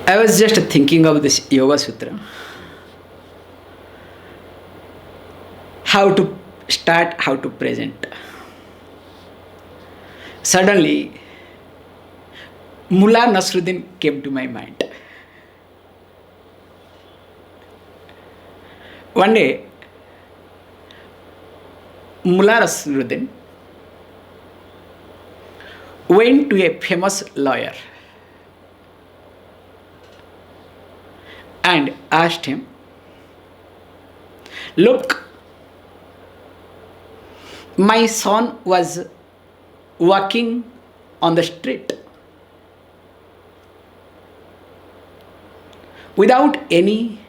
I was just thinking of this Yoga Sutra. How to start, how to present. Suddenly, Mullah Nasruddin came to my mind. One day, Mullah Nasruddin went to a famous lawyer and asked him, "Look, my son was walking on the street without any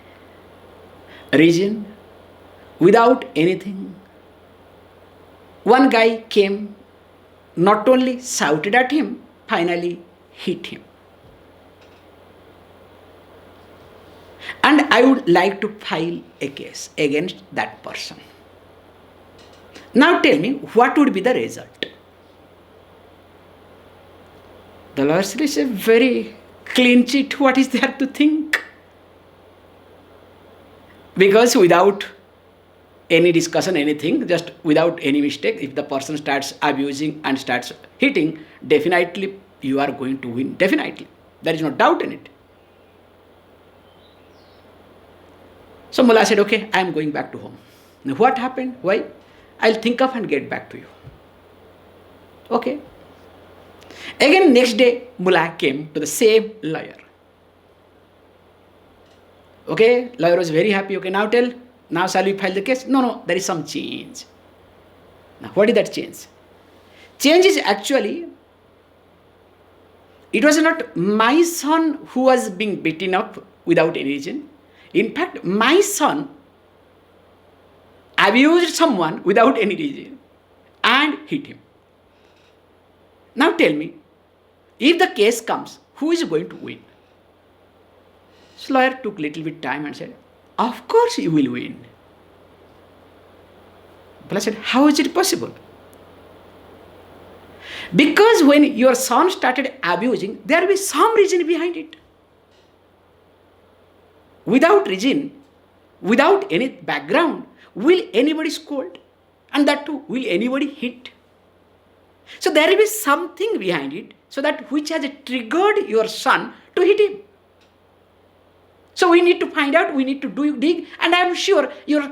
reason, without anything. One guy came, not only shouted at him, finally hit him. And I would like to file a case against that person. Now tell me, what would be the result?" The lawyer said, "It's a very clean sheet. What is there to think?" Because without any discussion, anything, just without any mistake, if the person starts abusing and starts hitting, definitely you are going to win. Definitely. There is no doubt in it. So Mullah said, "Okay, I am going back to home." Now what happened? Why? "I'll think of and get back to you." Okay. Again, next day, Mullah came to the same lawyer. Okay, lawyer was very happy. "Okay, now shall we file the case?" No, there is some change. Now, what is that change? Change is actually, it was not my son who was being beaten up without any reason. In fact, my son abused someone without any reason and hit him. Now tell me, if the case comes, who is going to win? So lawyer took little bit time and said, "Of course you will win." But I said, "How is it possible?" Because when your son started abusing, there will be some reason behind it. Without reason, without any background, will anybody scold? And that too, will anybody hit? So there will be something behind it, so that which has triggered your son to hit him. So we need to find out, we need to dig, and I am sure you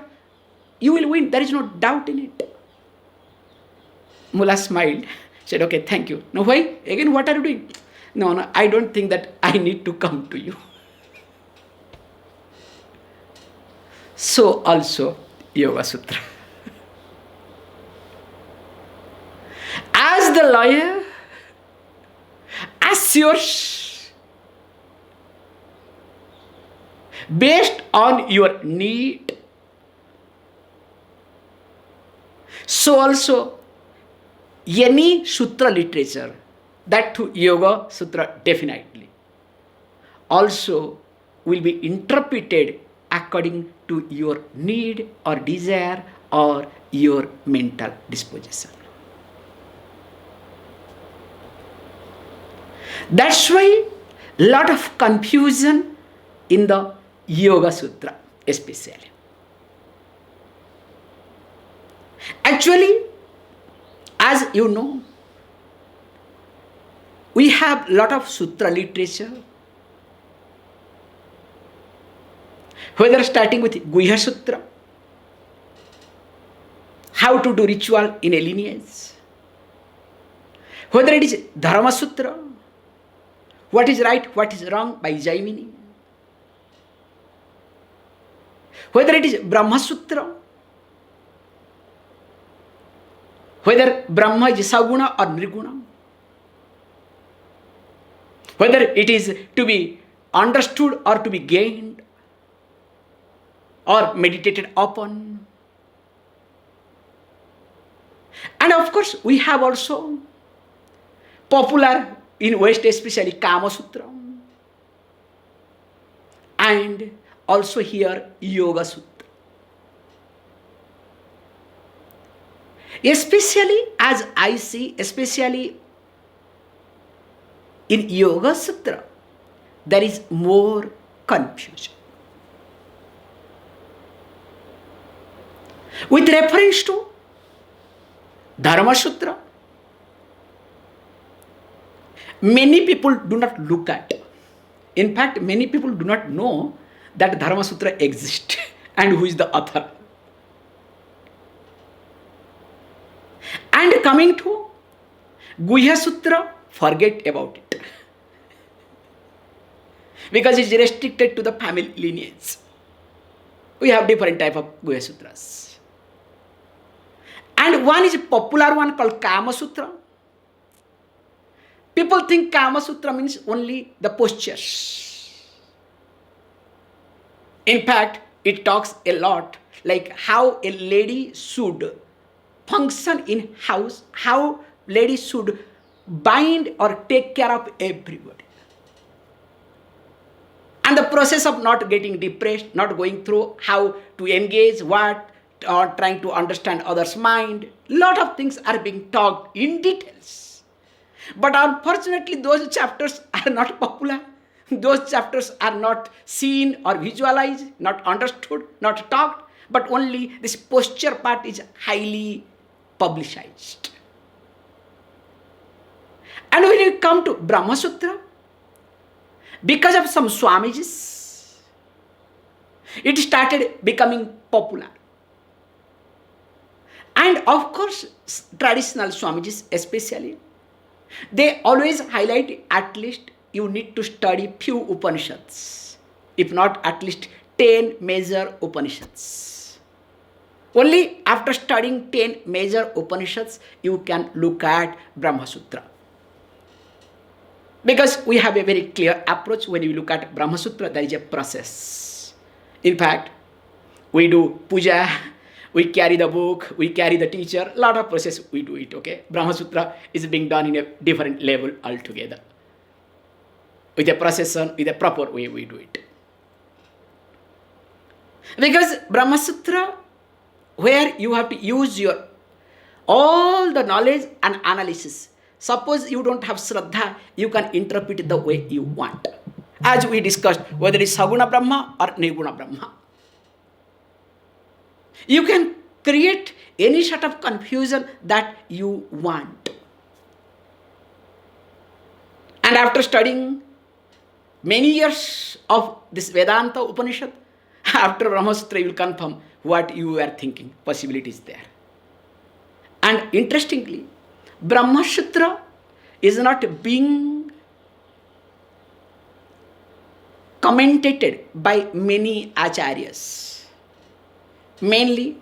will win. There is no doubt in it. Mullah smiled, said, "Okay, thank you." "Now why? Again, what are you doing?" No, I don't think that I need to come to you." So also Yoga Sutra. As the lawyer assures, based on your need, so also any sutra literature, that to Yoga Sutra definitely, also will be interpreted according to your need or desire or your mental disposition. That's why lot of confusion in the Yoga Sutra especially. Actually, as you know, we have lot of sutra literature, whether starting with Guhya Sutra, how to do ritual in a lineage, whether it is Dharma Sutra, what is right, what is wrong by Jaimini, whether it is Brahma Sutra, whether Brahma is Saguna or Nirguna, whether it is to be understood or to be gained or meditated upon. And of course, we have also popular in West, especially Kama Sutra, and also here Yoga Sutra. Especially as I see, especially in Yoga Sutra, there is more confusion. With reference to Dharma Sutra, many people do not look at. In fact, many people do not know that Dharma Sutra exists and who is the author. And coming to Guhya Sutra, forget about it. Because it's restricted to the family lineage. We have different type of Guhya Sutras. And one is a popular one called Kama Sutra. People think Kama Sutra means only the postures. In fact, it talks a lot like how a lady should function in house, how lady should bind or take care of everybody. And the process of not getting depressed, not going through how to engage, what, or trying to understand others' mind. Lot of things are being talked in details. But unfortunately, those chapters are not popular. Those chapters are not seen or visualized, not understood, not talked, but only this posture part is highly publicized. And when you come to Brahma Sutra, because of some Swamijis, it started becoming popular. And of course, traditional Swamijis especially, they always highlight at least you need to study few Upanishads, if not at least 10 major Upanishads. Only after studying 10 major Upanishads, you can look at Brahma Sutra. Because we have a very clear approach when you look at Brahma Sutra, there is a process. In fact, we do puja, we carry the book, we carry the teacher, lot of process we do it, okay? Brahma Sutra is being done in a different level altogether. With a procession, with a proper way we do it. Because Brahma Sutra, where you have to use your all the knowledge and analysis. Suppose you don't have Shraddha, you can interpret it the way you want. As we discussed, whether it's Saguna Brahma or Nirguna Brahma. You can create any sort of confusion that you want. And after studying many years of this Vedanta Upanishad, after Brahma Sutra you will confirm what you were thinking, possibility is there. And interestingly, Brahma Sutra is not being commentated by many acharyas. Mainly,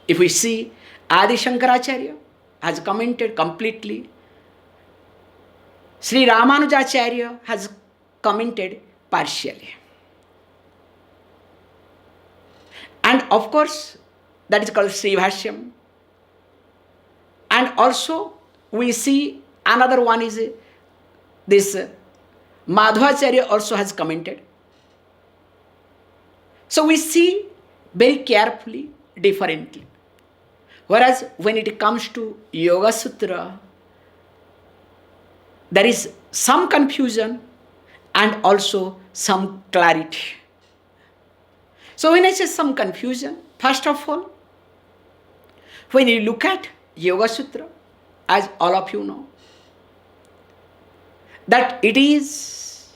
if we see Adi Shankaracharya has commented completely. Sri Ramanujacharya has commented partially. And of course, that is called Sri Bhashyam. And also, we see another one is this Madhvacharya also has commented. So we see very carefully, differently. Whereas when it comes to Yoga Sutra, there is some confusion and also some clarity. So when I say some confusion, first of all, when you look at Yoga Sutra, as all of you know, that it is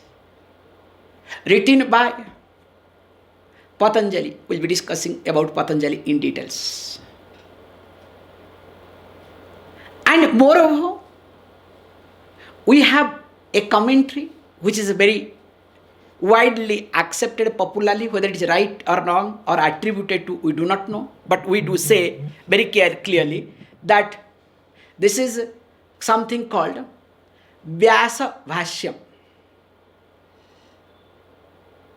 written by Patanjali. We'll be discussing about Patanjali in details. And moreover, we have a commentary which is very widely accepted popularly, whether it is right or wrong or attributed to, we do not know. But we do say very clearly that this is something called Vyasa Bhashyam.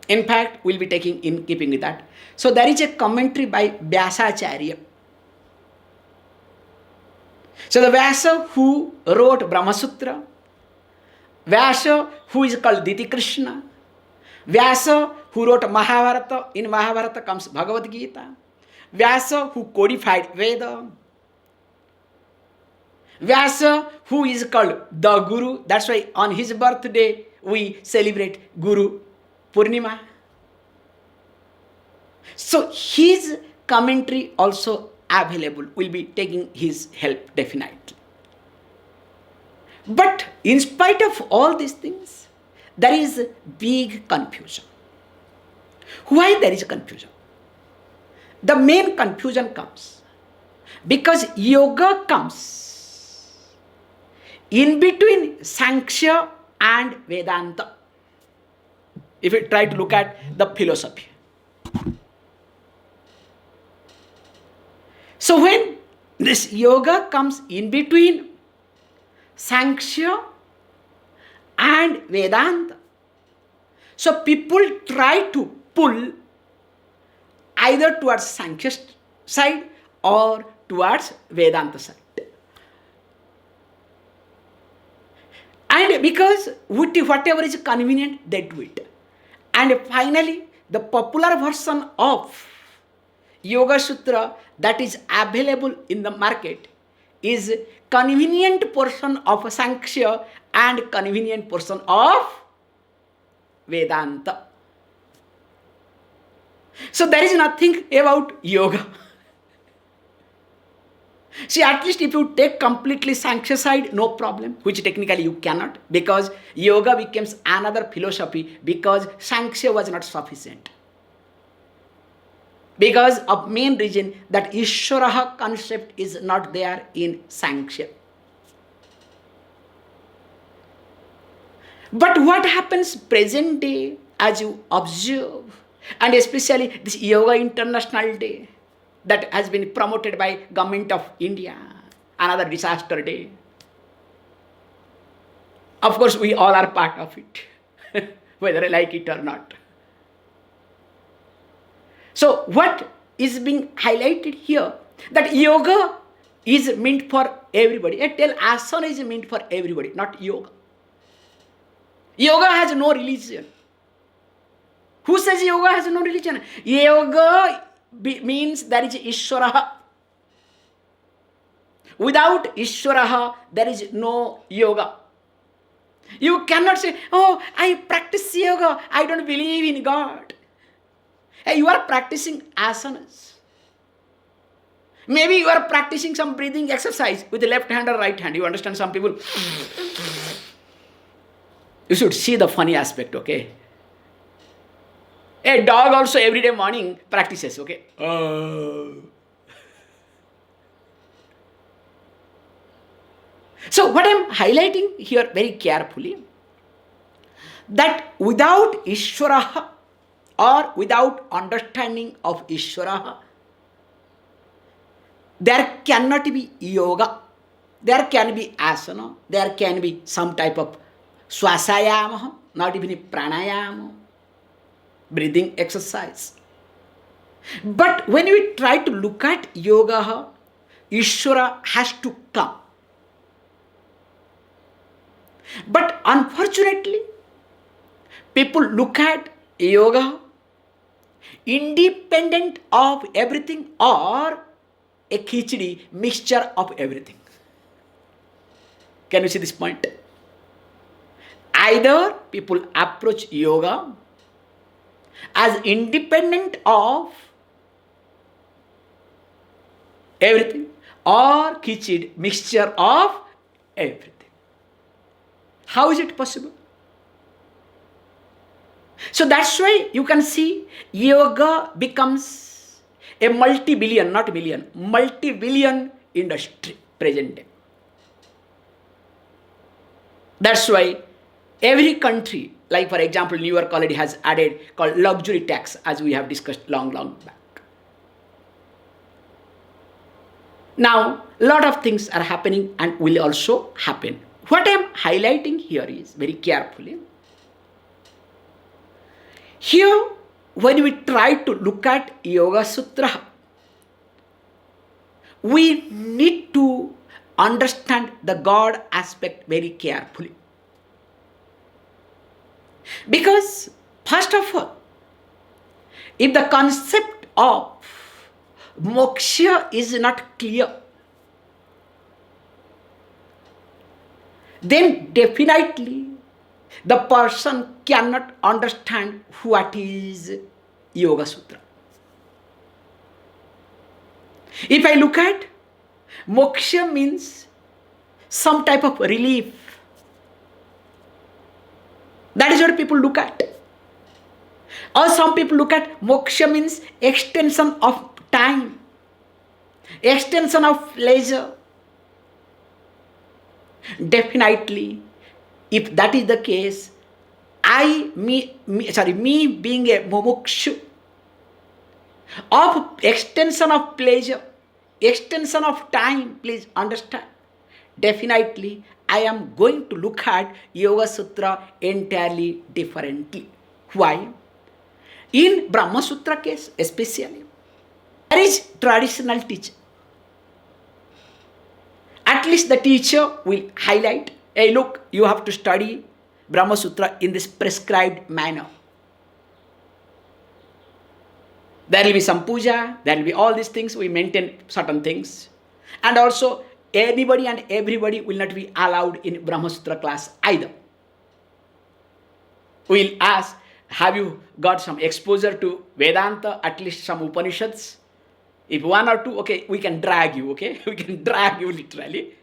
In fact, we'll be taking in keeping with that. So there is a commentary by Vyasacharya. So the Vyasa who wrote Brahma Sutra, Vyasa who is called Diti Krishna, Vyasa who wrote Mahabharata, in Mahabharata comes Bhagavad Gita, Vyasa who codified Veda, Vyasa who is called the Guru, that's why on his birthday we celebrate Guru Purnima. So his commentary also available. We'll be taking his help definitely. But in spite of all these things, there is big confusion. Why there is confusion? The main confusion comes because yoga comes in between Sankhya and Vedanta. If we try to look at the philosophy. So when this yoga comes in between Sankhya and Vedanta, so people try to pull either towards Sankhya side or towards Vedanta side. And because whatever is convenient, they do it. And finally, the popular version of Yoga Sutra that is available in the market is convenient portion of Sankhya and convenient portion of Vedanta. So there is nothing about yoga. See, at least if you take completely Sankhya side, no problem, which technically you cannot, because yoga becomes another philosophy because Sankhya was not sufficient. Because of main reason that Ishvaraha concept is not there in Sankhya. But what happens present day as you observe, and especially this Yoga International Day that has been promoted by Government of India, another disaster day. Of course, we all are part of it, whether I like it or not. So what is being highlighted here, that yoga is meant for everybody. I tell asana is meant for everybody, not yoga. Yoga has no religion. Who says yoga has no religion? Yoga means there is Ishvaraha. Without Ishvaraha, there is no yoga. You cannot say, oh, I practice yoga, I don't believe in God. Hey, you are practicing asanas. Maybe you are practicing some breathing exercise with the left hand or right hand. You understand, some people. You should see the funny aspect, okay? A dog also every day morning practices, okay? So what I am highlighting here very carefully, that without Ishvaraha or without understanding of Ishvaraha, there cannot be yoga, there can be asana, there can be some type of swasayama, not even pranayama, breathing exercise. But when we try to look at yoga, Ishvara has to come. But unfortunately, people look at yoga independent of everything or a khichdi, mixture of everything. Can you see this point? Either people approach yoga as independent of everything or khichdi, mixture of everything. How is it possible? So that's why you can see yoga becomes a multi-billion, not million, multi-billion industry present day. That's why every country, like for example, New York already has added called luxury tax, as we have discussed long back. Now, a lot of things are happening and will also happen. What I am highlighting here is very carefully. Here, when we try to look at Yoga Sutra, we need to understand the God aspect very carefully. Because, first of all, if the concept of moksha is not clear, then definitely the person cannot understand what is Yoga Sutra. If I look at moksha means some type of relief. That is what people look at. Or some people look at moksha means extension of time, extension of pleasure. Definitely, if that is the case, me being a mumukshu of extension of pleasure, extension of time, please understand. Definitely, I am going to look at Yoga Sutra entirely differently. Why? In Brahma Sutra case especially, there is traditional teacher. At least the teacher will highlight, hey look, you have to study Brahma Sutra in this prescribed manner. There will be some puja, there will be all these things, we maintain certain things. And also, anybody and everybody will not be allowed in Brahma Sutra class either. We will ask, have you got some exposure to Vedanta, at least some Upanishads? If one or two, okay, we can drag you, okay? We can drag you literally.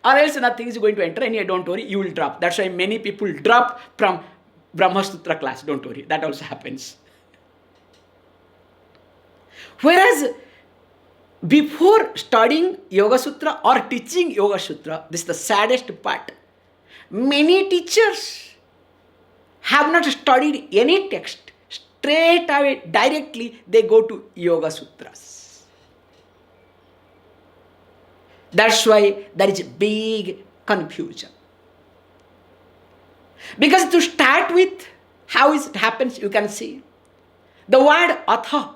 Or else nothing is going to enter, and don't worry, you will drop. That's why many people drop from Brahma Sutra class, don't worry. That also happens. Whereas, before studying Yoga Sutra or teaching Yoga Sutra, this is the saddest part. Many teachers have not studied any text. Straight away, directly, they go to Yoga Sutras. That's why there is big confusion. Because to start with, how it happens, you can see. The word atha.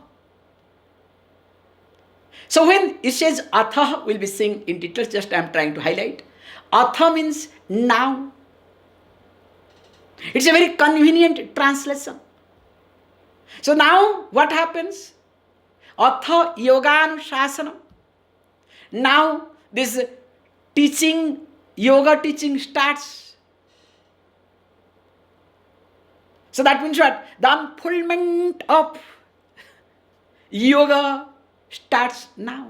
So when it says atha, we'll be seeing in details, just I am trying to highlight. Atha means now. It's a very convenient translation. So now what happens? Atha yoganushasana. Now this teaching, yoga teaching starts. So that means what? The unfoldment of yoga starts now.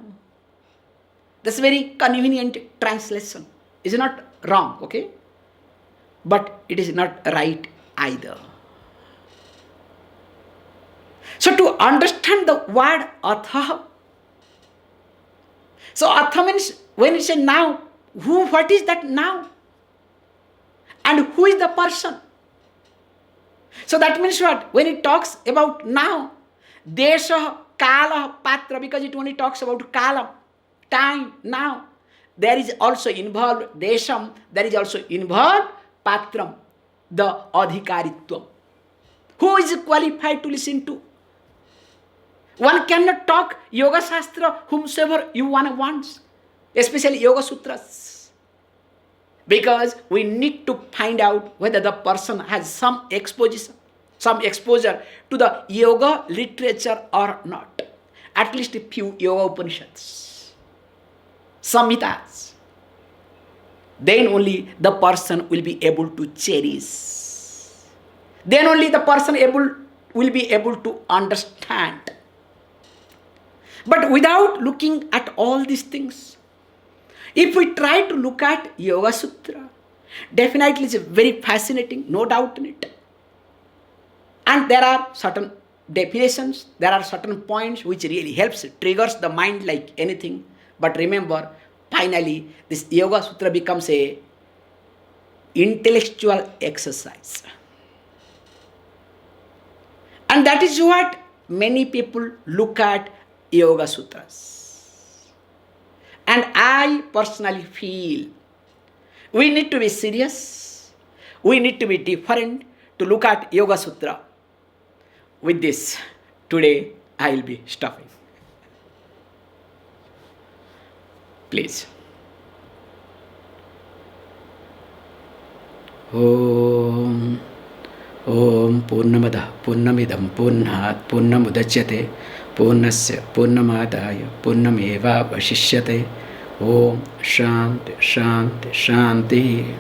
That's a very convenient translation. It's not wrong, okay? But it is not right either. So to understand the word atha, so atha means when it says now, what is that now? And who is the person? So that means what? When it talks about now, desha, kala, patra, because it only talks about kala, time, now. There is also involved desham, there is also involved patram, the adhikaritvam. Who is qualified to listen to? One cannot talk Yoga Shastra whomsoever you wants, especially Yoga Sutras. Because we need to find out whether the person has some exposure to the yoga literature or not. At least a few Yoga Upanishads, Samhitas. Then only the person will be able to cherish. Then only the person will be able to understand. But without looking at all these things, if we try to look at Yoga Sutra, definitely it's very fascinating, no doubt in it. And there are certain definitions, there are certain points which really helps, triggers the mind like anything. But remember, finally, this Yoga Sutra becomes a intellectual exercise. And that is what many people look at Yoga Sutras. And I personally feel we need to be serious, we need to be different to look at Yoga Sutra. With this, today I will be stopping. Please. Om Purnamada Purnamidam Purnat Purnamudachyate Purnasya Purnamadaya Purnameva Vashishyate. Om Shanti Shanti Shanti.